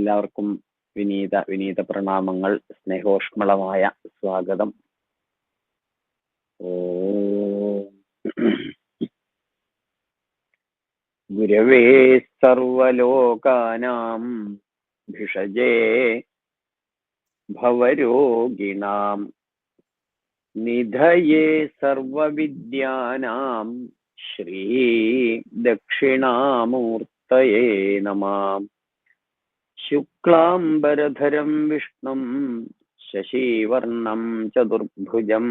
എല്ലാവർക്കും വിനീത പ്രണാമങ്ങൾ, സ്നേഹോഷ്മളമായ സ്വാഗതം. ഗുരവേ സർവലോകാനാം ഭിഷജേ ഭവരോഗിണാം നിധയേ സർവവിദ്യാനാം ശ്രീ ദക്ഷിണാമൂർത്തയേ നമഃ. ശുക്ലാംബരധരം വിഷ്ണും ശശിവർണം ചതുർഭുജം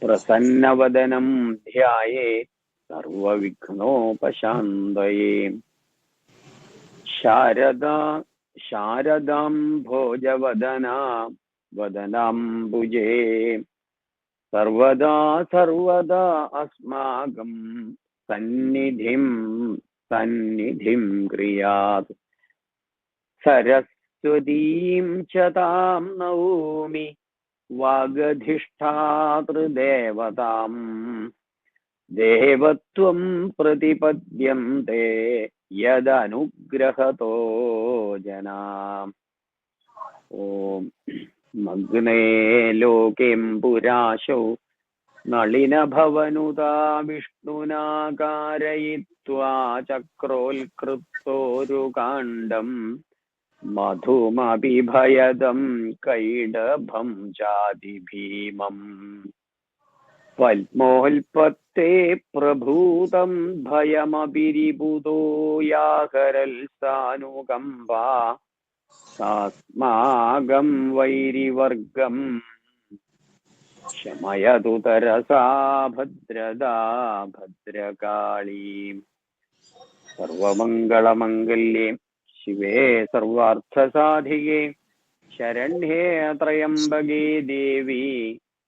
പ്രസന്നവദനം ധ്യായേത് സർവവിഘ്നോപശാന്തയേ. ശാരദാം ഭോജവദനാ വദനാംബുജേ സർവദാ അസ്മാകം സന്നിധിം ക്രിയാത്. സരസ്വതീം ച താം നൗമി വാഗധിഷ്ഠാതൃദേവതാം ദേവത്വം പ്രതിപദ്യന്തെ യദനുഗ്രഹതോ ജനാം. ഓം മഗ്നേ ലോകേം പുരാശോ നളിനഭവനുതാ വിഷ്ണുനാ കാരയിത്വാ ചക്രോൽകൃത്തോരുകാണ്ഡം മധുമഭിഭയദം കൈഡഭം ചാതിഭീമം. പത്മോൽപത്തേ പ്രഭൂതം ഭയമഭിരിബുധോ യാഹരൽ സാനുകമ്പാ സാസ്മാകം വൈരിവർഗം ശമയതു തരസാ ഭദ്രദാ ഭദ്രകാളീ. സർവമംഗളമംഗല്യേ ശിവേ സർവാർത്ഥസാധികേ ശരണ്യേ ത്രയംബകേ ദേവി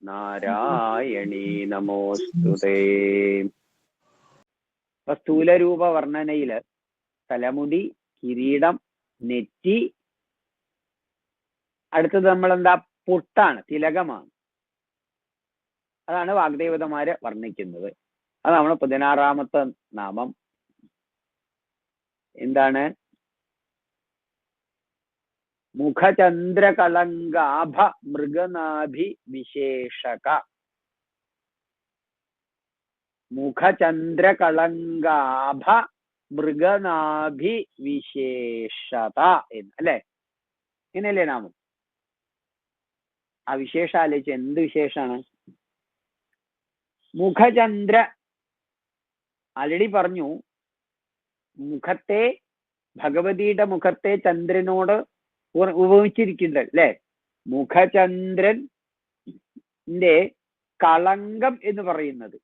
നാരായണീ നമോസ്തുതേ. സ്ഥൂലരൂപ വർണ്ണനയില് തലമുടി, കിരീടം, നെറ്റി, അടുത്തത് നമ്മളെന്താ, പൊട്ടാണ്, തിലകമാണ്. അതാണ് വാഗ്ദേവതമാര് വർണ്ണിക്കുന്നത്. അതാണ് 16ാമത്തെ നാമം. എന്താണ്? മുഖചന്ദ്രകളങ്കാഭ മൃഗനാഭി വിശേഷക. മുഖചന്ദ്രകളങ്കാഭ മൃഗനാഭി വിശേഷത എന്ന് അല്ലെ, ഇങ്ങനെയല്ലേ നാമം? ആ വിശേഷം ആലോചിച്ച് എന്ത് വിശേഷാണ്? മുഖചന്ദ്ര ആൾറെഡി പറഞ്ഞു, മുഖത്തെ, ഭഗവതിയുടെ മുഖത്തെ ചന്ദ്രനോട് ഉപമിച്ചിരിക്കുന്നത് അല്ലെ. മുഖചന്ദ്രന്റെ കളങ്കം എന്ന് പറയുന്നത്,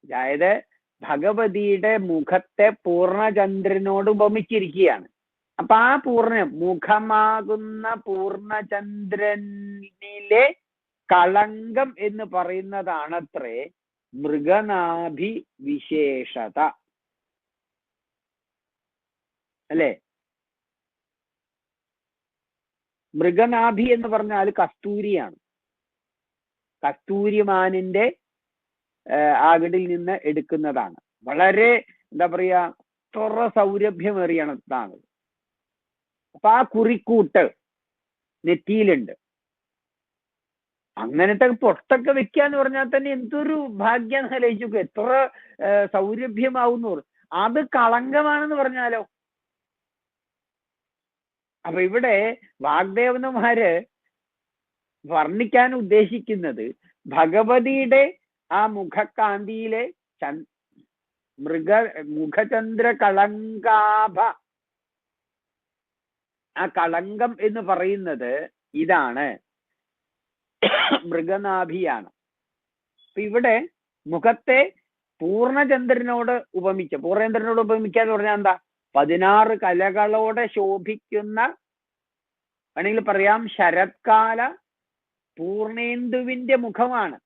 അതായത് ഭഗവതിയുടെ മുഖത്തെ പൂർണ്ണചന്ദ്രനോട് ഉപമിച്ചിരിക്കുകയാണ്. അപ്പൊ ആ മുഖമാകുന്ന പൂർണ്ണചന്ദ്രനിലെ കളങ്കം എന്ന് പറയുന്നതാണത്രേ മൃഗനാഭി വിശേഷത അല്ലെ. മൃഗനാഭി എന്ന് പറഞ്ഞാൽ കസ്തൂരിയാണ്. കസ്തൂരിമാനിന്റെ അകിടിൽ നിന്ന് എടുക്കുന്നതാണ്. വളരെ എന്താ പറയാ, തുറ സൗരഭ്യമേറിയതാണ്. അപ്പൊ ആ കുറിക്കൂട്ട് നെറ്റിയിലുണ്ട്. അങ്ങനത്തെ പൊട്ടൊക്കെ വെക്കാന്ന് പറഞ്ഞാൽ തന്നെ എന്തൊരു ഭാഗ്യം ആലോചിച്ചു, എത്ര സൗരഭ്യമാവുന്നു. അത് കളങ്കമാണെന്ന് പറഞ്ഞാലോ. അപ്പൊ ഇവിടെ വാഗ്ദേവന്മാര് വർണ്ണിക്കാൻ ഉദ്ദേശിക്കുന്നത് ഭഗവതിയുടെ ആ മുഖകാന്തിയിലെ മുഖചന്ദ്ര കളങ്കാഭ, ആ കളങ്കം എന്ന് പറയുന്നത് ഇതാണ്, മൃഗനാഭിയാണ്. അപ്പൊ ഇവിടെ മുഖത്തെ പൂർണ്ണചന്ദ്രനോട് ഉപമിക്കാന്ന് പറഞ്ഞാൽ എന്താ, 16 കലകളോടെ ശോഭിക്കുന്ന, വേണമെങ്കിൽ പറയാം ശരത്കാല പൂർണേന്ദുവിന്റെ മുഖമാണ്.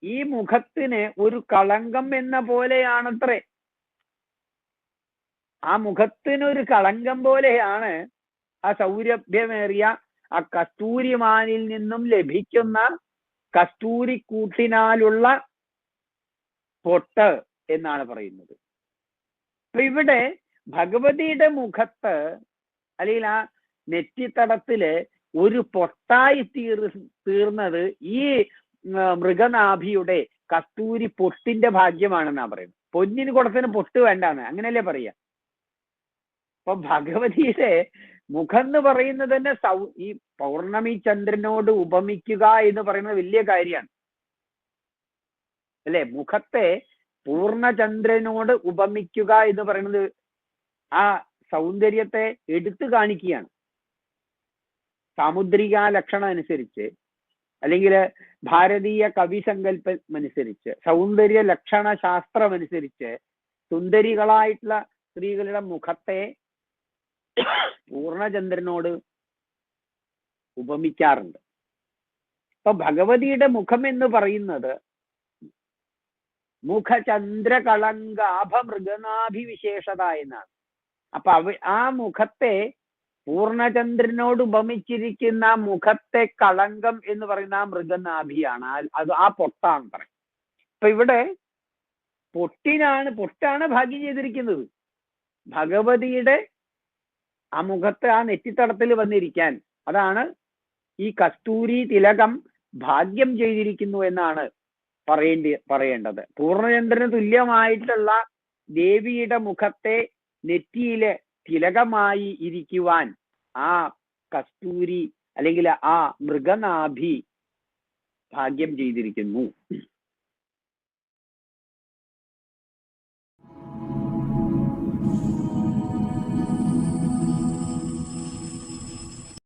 ഈ മുഖത്തിന് ഒരു കളങ്കം എന്ന പോലെയാണത്രേ. ആ മുഖത്തിനൊരു കളങ്കം പോലെയാണ് ആ സൗരഭ്യമേറിയ ആ കസ്തൂരിമാനിൽ നിന്നും ലഭിക്കുന്ന കസ്തൂരിക്കൂട്ടിനാലുള്ള പൊട്ട് എന്നാണ് പറയുന്നത്. അപ്പൊ ഇവിടെ ഭഗവതിയുടെ മുഖത്ത് അല്ലെങ്കിൽ ആ നെറ്റിത്തടത്തില് ഒരു പൊട്ടായി തീർന്നത് ഈ മൃഗനാഭിയുടെ കസ്തൂരി പൊട്ടിന്റെ ഭാഗ്യമാണെന്നാ പറയുന്നത്. പൊന്നിന് കുടത്തിന് പൊട്ട് വേണ്ടാന്ന്, അങ്ങനെയല്ലേ പറയാ. അപ്പൊ ഭഗവതിയുടെ മുഖം എന്ന് പറയുന്നത് തന്നെ ഈ പൗർണമി ചന്ദ്രനോട് ഉപമിക്കുക എന്ന് പറയുന്നത് വലിയ കാര്യമാണ് അല്ലെ. മുഖത്തെ പൂർണ്ണചന്ദ്രനോട് ഉപമിക്കുക എന്ന് പറയുന്നത് ആ സൗന്ദര്യത്തെ എടുത്തു കാണിക്കുകയാണ്. സാമുദ്രിക ലക്ഷണം അനുസരിച്ച് അല്ലെങ്കിൽ ഭാരതീയ കവിസങ്കല്പം അനുസരിച്ച്, സൗന്ദര്യ ലക്ഷണ ശാസ്ത്രം അനുസരിച്ച് സുന്ദരികളായിട്ടുള്ള സ്ത്രീകളുടെ മുഖത്തെ പൂർണ്ണചന്ദ്രനോട് ഉപമിക്കാറുണ്ട്. അപ്പൊ ഭഗവതിയുടെ മുഖം എന്ന് പറയുന്നത് മുഖചന്ദ്രകളങ്കാഭ മൃഗനാഭിവിശേഷത എന്നാണ്. അപ്പൊ ആ മുഖത്തെ പൂർണ്ണചന്ദ്രനോട് ഉപമിച്ചിരിക്കുന്ന മുഖത്തെ കളങ്കം എന്ന് പറയുന്ന ആ മൃഗനാഭിയാണ്, അത് ആ പൊട്ടാണ് പറയും. അപ്പൊ ഇവിടെ പൊട്ടാണ് ഭാഗ്യം ചെയ്തിരിക്കുന്നത്. ഭഗവതിയുടെ ആ മുഖത്ത് ആ നെറ്റിത്തടത്തിൽ വന്നിരിക്കാൻ അതാണ് ഈ കസ്തൂരി തിലകം ഭാഗ്യം ചെയ്തിരിക്കുന്നു എന്നാണ് പറയേണ്ടത്. പൂർണ്ണചന്ദ്രന് തുല്യമായിട്ടുള്ള ദേവിയുടെ മുഖത്തെ നെറ്റിയിലെ തിലകമായി ഇരിക്കുവാൻ ആ കസ്തൂരി അല്ലെങ്കിൽ ആ മൃഗനാഭി ഭാഗ്യം ചെയ്തിരിക്കുന്നു.